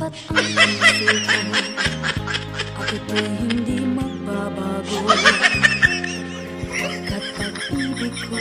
tapat ang puso ko at ito'y hindi magbabago, pagkat pag-ibig ko